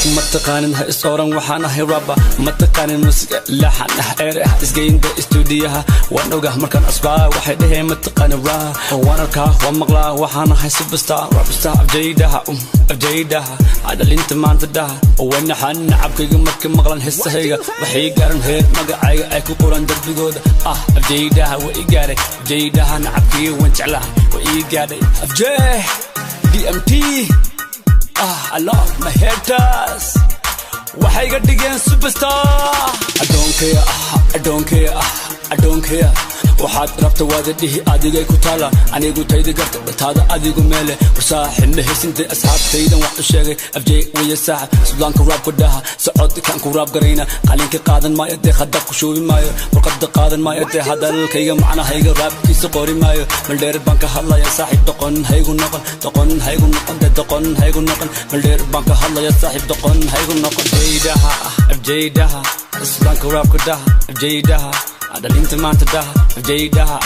متقانن هيصورن وحنا هيرابا متقانن موسيقى لحن ايره اسجين ده استوديوها ونوغه مركان اصبع وحده متقان را وانا كا ومقلا وحنا هي سوبر ستار راب ستار جيدها هذا اللي انت ما انت وين حن عبكي مرك مقلن هسهيغا وحي قارن هير مقعاي اي كقران دربيغود جيدها وايغاري جيدها نعبكي وين جعلها وايغاري FJ DMT I love my haters waxay ga dhigeen superstar I don't care waxaad rabta wada dhihi adigay ku taala anigu tayda garta taada adigu meele wasaaxin ma heysintay asxaabtaydan wax u sheegay FJ way saax suudaanka rap ku dhaha socod kan ku rap garayna qalinka qaadan maayo de khadab ku shoobi maayo warqad qaadan maayo de hadalkayga macnahayga rapkiisa qori maayo maldheer banka hadlaya saaxib doqon haygu noqon maldheer banka hadlaya saaxib doqon haygu noqon FJ daha suudaanka rap ku dhaha FJ daha هذا اللي انت ما انت FJ daha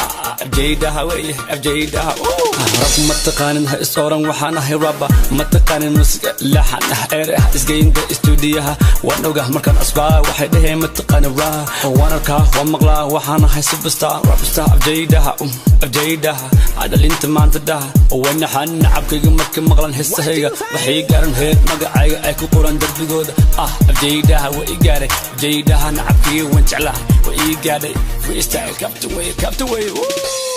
رب متقانن هيصورن وحنا هيرابا متقانن موسيقى لحن ايره اسجين ده استوديوها ونوغه مركان اصبع وحده متقان را وانا كا ومقلا وحنا هي سوبر ستار راب ستار FJ daha هذا اللي انت ما انت وين حن عبكي مرك مقلن هسهيغا وحي قارن هير مقعاي اي كقران دربيغود FJ daha وايغاري FJ daha نعبكي وين جعلها وايغاري freestyle captain way